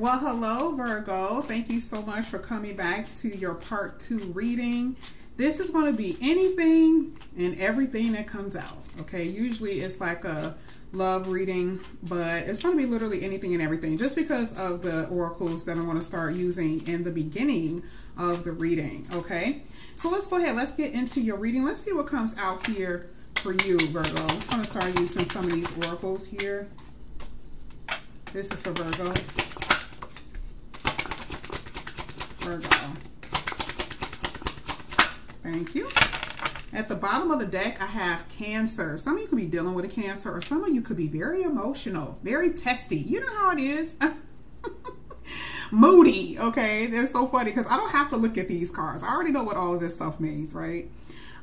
Well, hello, Virgo. Thank you so much for coming back to your part 2 reading. This is going to be anything and everything that comes out, okay? Usually it's like a love reading, but it's going to be literally anything and everything just because of the oracles that I want to start using in the beginning of the reading, okay? So let's go ahead. Let's get into your reading. Let's see what comes out here for you, Virgo. I'm just going to start using some of these oracles here. This is for Virgo. Virgo. Thank you. At the bottom of the deck, I have Cancer. Some of you could be dealing with a Cancer, or some of you could be very emotional, very testy. You know how it is. Moody, okay? They're so funny because I don't have to look at these cards. I already know what all of this stuff means, right?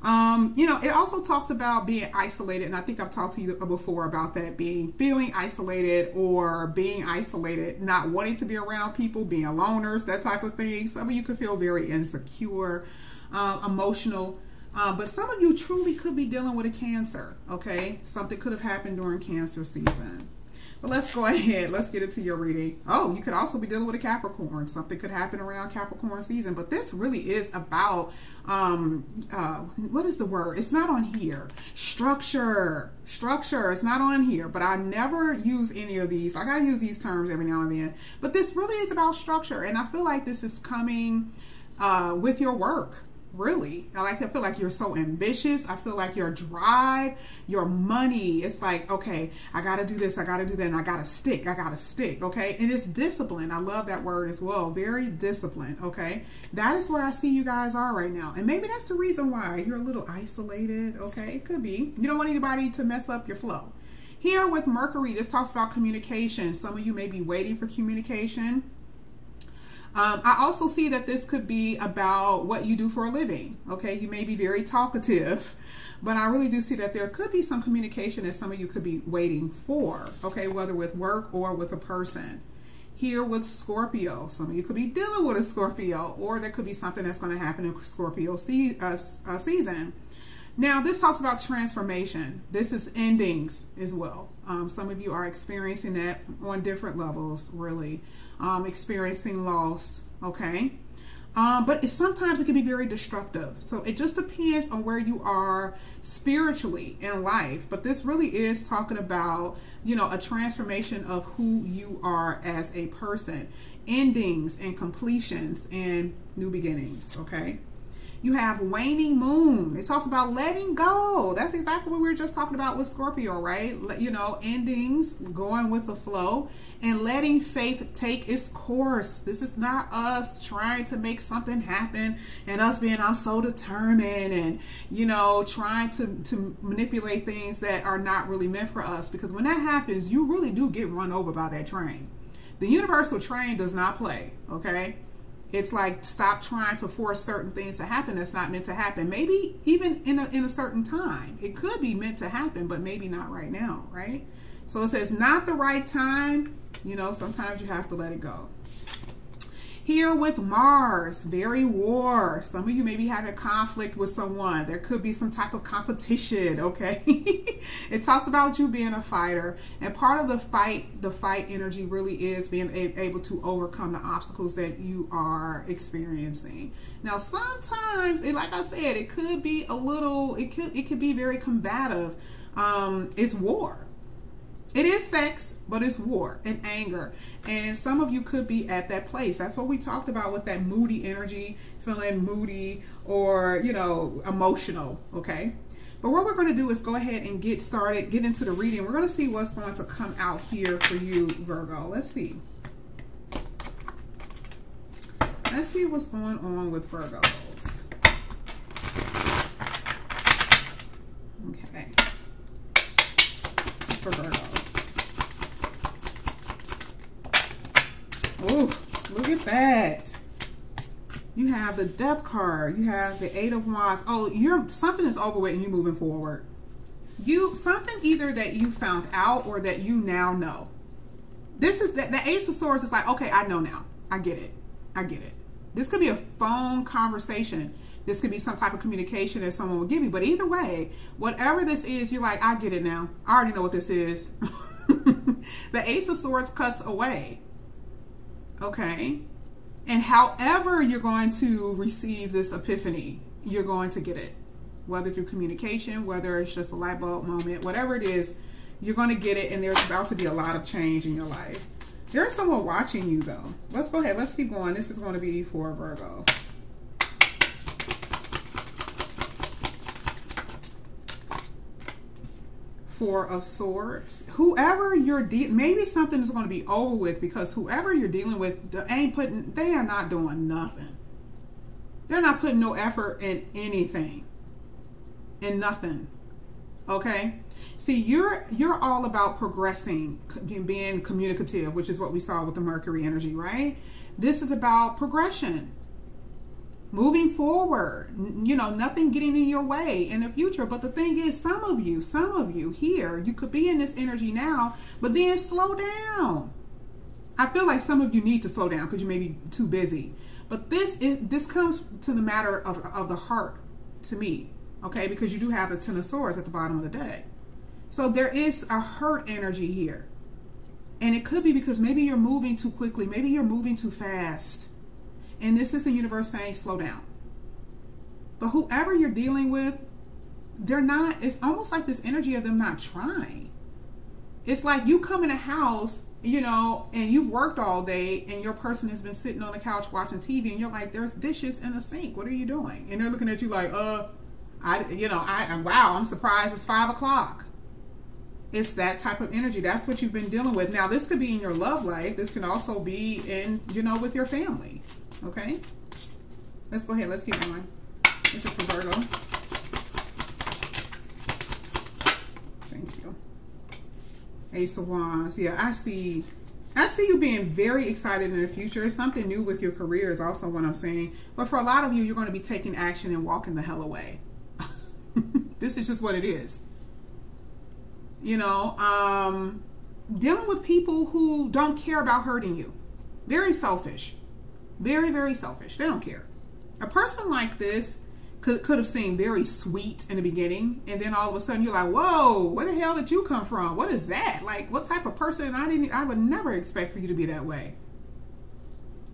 You know, it also talks about being isolated, and I think I've talked to you before about that, feeling isolated or being isolated, not wanting to be around people, being loners, that type of thing. Some of you could feel very insecure, emotional, but some of you truly could be dealing with a Cancer, okay? Something could have happened during Cancer season. But let's go ahead. Let's get into your reading. Oh, you could also be dealing with a Capricorn. Something could happen around Capricorn season. But this really is about, what is the word? It's not on here. Structure. Structure. It's not on here. But I never use any of these. I got to use these terms every now and then. But this really is about structure. And I feel like this is coming with your work. Really, I feel like you're so ambitious. I feel like your drive, your money, it's like, okay, I got to do this, I got to do that, and I got to stick, okay? And it's discipline. I love that word as well. Very disciplined, okay? That is where I see you guys are right now. And maybe that's the reason why you're a little isolated, okay? It could be. You don't want anybody to mess up your flow. Here with Mercury, this talks about communication. Some of you may be waiting for communication. I also see that this could be about what you do for a living. Okay, you may be very talkative, but I really do see that there could be some communication that some of you could be waiting for. Okay, whether with work or with a person. Here with Scorpio, some of you could be dealing with a Scorpio, or there could be something that's going to happen in Scorpio season. Now, this talks about transformation. This is endings as well. Some of you are experiencing that on different levels, really. Experiencing loss, okay? But sometimes it can be very destructive. So it just depends on where you are spiritually in life. But this really is talking about, you know, a transformation of who you are as a person. Endings and completions and new beginnings, okay? You have waning moon. It talks about letting go. That's exactly what we were just talking about with Scorpio, right? You know, endings, going with the flow, and letting faith take its course. This is not us trying to make something happen and us being, I'm so determined, and, you know, trying to manipulate things that are not really meant for us. Because when that happens, you really do get run over by that train. The universal train does not play, okay? It's like, stop trying to force certain things to happen that's not meant to happen. Maybe even in a certain time. It could be meant to happen, but maybe not right now, right? So it says, not the right time. You know, sometimes you have to let it go. Here with Mars, very war. Some of you may be having conflict with someone. There could be some type of competition, okay? It talks about you being a fighter. And part of the fight energy really is being able to overcome the obstacles that you are experiencing. Now, sometimes, like I said, it could be a little, it could be very combative. It's war. It is sex, but it's war and anger. And some of you could be at that place. That's what we talked about with that moody energy, feeling moody or, you know, emotional, okay? But what we're going to do is go ahead and get started, get into the reading. We're going to see what's going to come out here for you, Virgo. Let's see. Let's see what's going on with Virgos. Okay. This is for Virgo. Oh, look at that. You have the Death card. You have the Eight of Wands. Oh, something is over with and you're moving forward. Something either that you found out or that you now know. This is the Ace of Swords is like, okay, I know now. I get it. I get it. This could be a phone conversation. This could be some type of communication that someone will give you. But either way, whatever this is, you're like, I get it now. I already know what this is. The Ace of Swords cuts away. Okay? And however you're going to receive this epiphany, you're going to get it. Whether through communication, whether it's just a light bulb moment, whatever it is, you're going to get it, and there's about to be a lot of change in your life. There's someone watching you, though. Let's go ahead. Let's keep going. This is going to be for Virgo. Four of Swords. Whoever you're maybe something is going to be over with, because whoever you're dealing with they are not doing nothing. They're not putting no effort in anything. In nothing. Okay? See, you're all about progressing, being communicative, which is what we saw with the Mercury energy, right? This is about progression. Moving forward, you know, nothing getting in your way in the future. But the thing is, some of you here, you could be in this energy now, but then slow down. I feel like some of you need to slow down because you may be too busy. But this comes to the matter of the heart to me, okay? Because you do have the Ten of Swords at the bottom of the deck. So there is a hurt energy here. And it could be because maybe you're moving too quickly. Maybe you're moving too fast. And this is the universe saying, slow down. But whoever you're dealing with, they're not, it's almost like this energy of them not trying. It's like you come in a house, you know, and you've worked all day, and your person has been sitting on the couch watching TV, and you're like, there's dishes in the sink. What are you doing? And they're looking at you like, wow, I'm surprised it's 5 o'clock. It's that type of energy. That's what you've been dealing with. Now, this could be in your love life. This can also be in, you know, with your family. Okay? Let's go ahead. Let's keep going. This is for Virgo. Thank you. Ace of Wands. Yeah, I see you being very excited in the future. Something new with your career is also what I'm saying. But for a lot of you, you're going to be taking action and walking the hell away. This is just what it is. You know, dealing with people who don't care about hurting you. Very selfish. Very, very selfish. They don't care. A person like this could have seemed very sweet in the beginning, and then all of a sudden you're like, whoa, where the hell did you come from? What is that? Like, what type of person? I would never expect for you to be that way.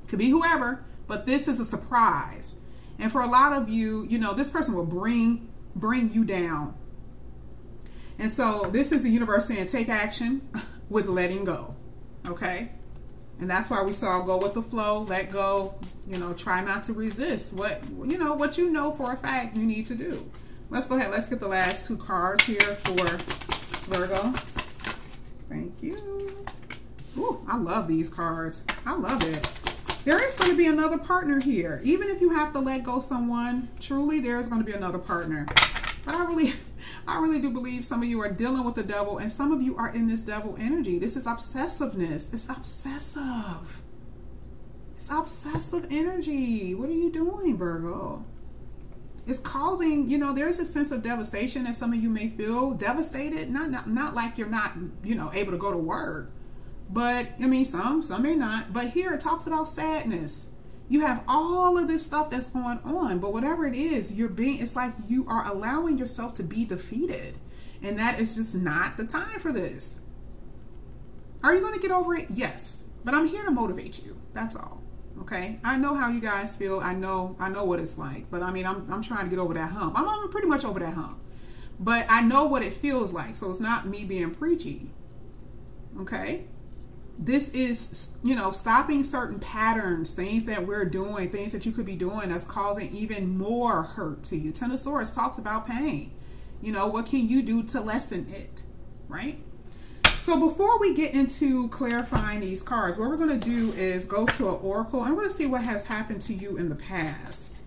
Could be whoever, but this is a surprise. And for a lot of you, you know, this person will bring you down. And so this is the universe saying take action with letting go. Okay? And that's why we saw go with the flow, let go, you know, try not to resist what you know for a fact you need to do. Let's go ahead. Let's get the last two cards here for Virgo. Thank you. Ooh, I love these cards. I love it. There is going to be another partner here. Even if you have to let go someone, truly there is going to be another partner. But I really do believe some of you are dealing with the devil, and some of you are in this devil energy. This is obsessiveness. It's obsessive. It's obsessive energy. What are you doing, Virgo? It's causing, you know, there's a sense of devastation that some of you may feel. Devastated, not like you're not, you know, able to go to work. But, I mean, some may not. But here it talks about sadness. You have all of this stuff that's going on, but whatever it is, it's like you are allowing yourself to be defeated. And that is just not the time for this. Are you going to get over it? Yes. But I'm here to motivate you. That's all. Okay? I know how you guys feel. I know what it's like. But I mean, I'm trying to get over that hump. I'm pretty much over that hump. But I know what it feels like. So it's not me being preachy. Okay? This is, you know, stopping certain patterns, things that we're doing, things that you could be doing that's causing even more hurt to you. Ten of Swords talks about pain. You know, what can you do to lessen it, right? So before we get into clarifying these cards, what we're going to do is go to an oracle. I'm going to see what has happened to you in the past.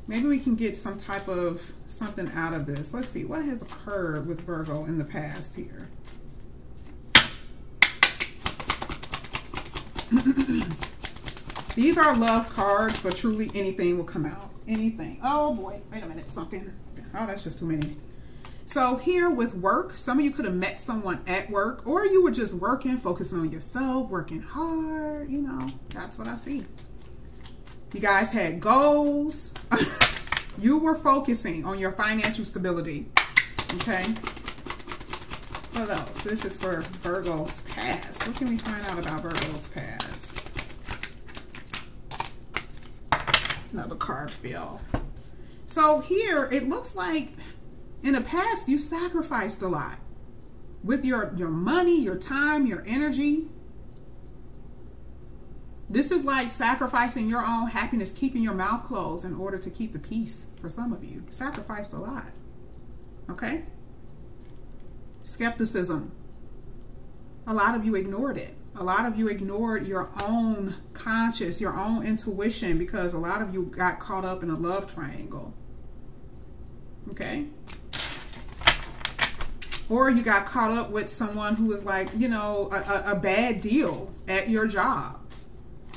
Maybe we can get some type of something out of this. Let's see, what has occurred with Virgo in the past here? These are love cards, but truly anything will come out. Anything. Oh boy, wait a minute, something. Oh, that's just too many. So here with work, some of you could have met someone at work, or you were just working, focusing on yourself, working hard, you know, that's what I see. You guys had goals. You were focusing on your financial stability. Okay. What else? This is for Virgo's past. What can we find out about Virgo's past? Another card fell. So here, it looks like in the past, you sacrificed a lot with your money, your time, your energy. This is like sacrificing your own happiness, keeping your mouth closed in order to keep the peace for some of you. Sacrificed a lot. Okay? Skepticism. A lot of you ignored it. A lot of you ignored your own conscience, your own intuition, because a lot of you got caught up in a love triangle. Okay? Or you got caught up with someone who is like, you know, a bad deal at your job.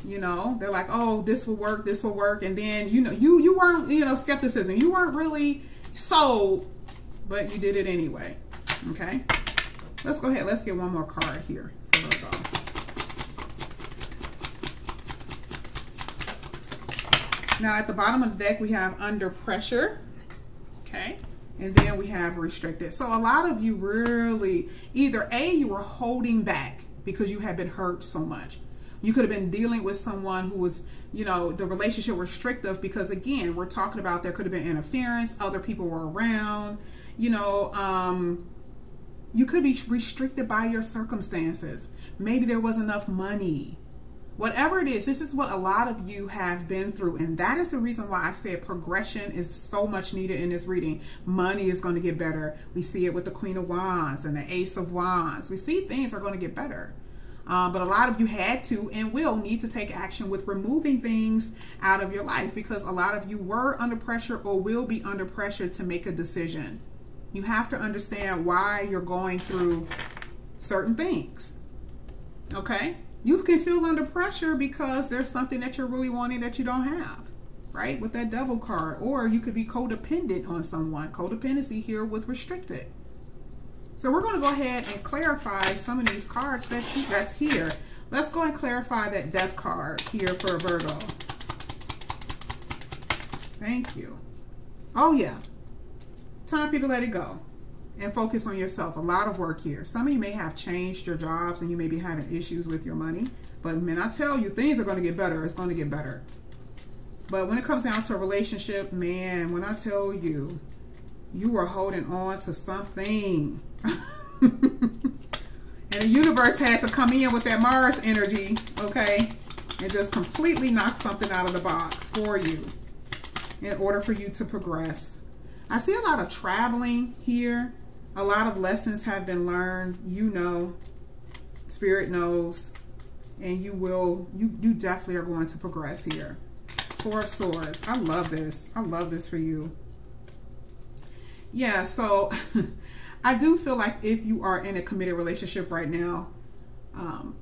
You know, they're like, oh, this will work, this will work. And then, you know, you weren't, you know, skepticism. You weren't really sold, but you did it anyway. Okay? Let's go ahead. Let's get one more card here for Virgo. Now, at the bottom of the deck, we have under pressure. Okay? And then we have restricted. So a lot of you really, either A, you were holding back because you had been hurt so much. You could have been dealing with someone who was, you know, the relationship restrictive because, again, we're talking about there could have been interference. Other people were around. You know, you could be restricted by your circumstances. Maybe there wasn't enough money. Whatever it is, this is what a lot of you have been through. And that is the reason why I said progression is so much needed in this reading. Money is going to get better. We see it with the Queen of Wands and the Ace of Wands. We see things are going to get better. But a lot of you had to and will need to take action with removing things out of your life because a lot of you were under pressure or will be under pressure to make a decision. You have to understand why you're going through certain things. Okay? You can feel under pressure because there's something that you're really wanting that you don't have, right? With that Devil card. Or you could be codependent on someone. Codependency here with restricted. So we're going to go ahead and clarify some of these cards that's here. Let's go and clarify that Death card here for Virgo. Thank you. Oh, yeah. Time for you to let it go and focus on yourself. A lot of work here. Some of you may have changed your jobs and you may be having issues with your money. But man, I tell you, things are going to get better. It's going to get better. But when it comes down to a relationship, man, when I tell you, you are holding on to something. And the universe had to come in with that Mars energy, okay, and just completely knock something out of the box for you in order for you to progress. I see a lot of traveling here. A lot of lessons have been learned. You know, Spirit knows, and you definitely are going to progress here. Four of Swords. I love this. I love this for you. Yeah, so I do feel like if you are in a committed relationship right now,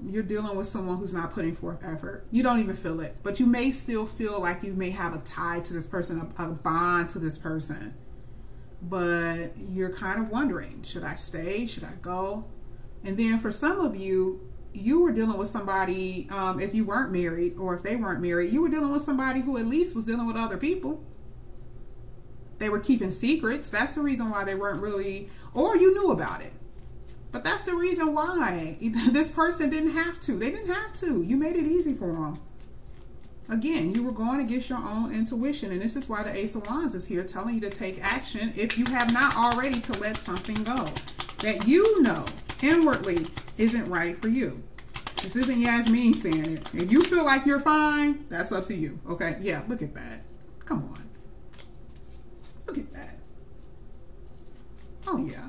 you're dealing with someone who's not putting forth effort. You don't even feel it, but you may still feel like you may have a tie to this person, a bond to this person. But you're kind of wondering, should I stay? Should I go? And then for some of you, you were dealing with somebody, if you weren't married or if they weren't married, you were dealing with somebody who at least was dealing with other people. They were keeping secrets. That's the reason why they weren't really, or you knew about it. But that's the reason why this person didn't have to. They didn't have to. You made it easy for them. Again, you were going against your own intuition. And this is why the Ace of Wands is here telling you to take action if you have not already, to let something go that you know inwardly isn't right for you. This isn't Yasmin saying it. If you feel like you're fine, that's up to you. Okay? Yeah, look at that. Come on. Look at that. Oh, yeah.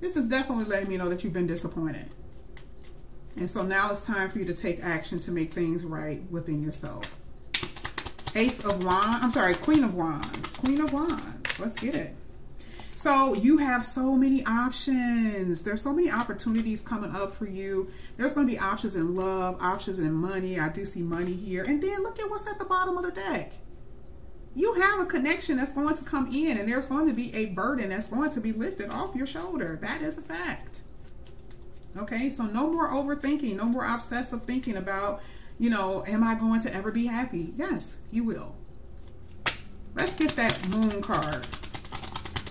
This is definitely letting me know that you've been disappointed. And so now it's time for you to take action to make things right within yourself. Ace of Wands. I'm sorry, Queen of Wands. Queen of Wands. Let's get it. So you have so many options. There's so many opportunities coming up for you. There's going to be options in love, options in money. I do see money here. And then look at what's at the bottom of the deck. You have a connection that's going to come in, and there's going to be a burden that's going to be lifted off your shoulder. That is a fact. Okay, so no more overthinking, no more obsessive thinking about, you know, am I going to ever be happy? Yes, you will. Let's get that Moon card.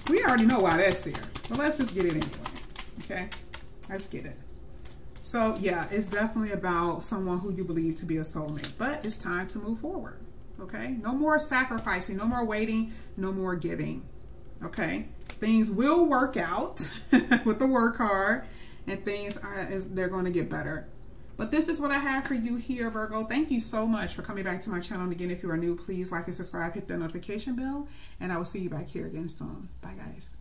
We already know why that's there, but let's just get it anyway. Okay, let's get it. So yeah, it's definitely about someone who you believe to be a soulmate, but it's time to move forward. Okay, no more sacrificing, no more waiting, no more giving. Okay, things will work out with the work card, and things they're going to get better. But this is what I have for you here, Virgo. Thank you so much for coming back to my channel. And again, if you are new, please like and subscribe, hit the notification bell, and I will see you back here again soon. Bye, guys.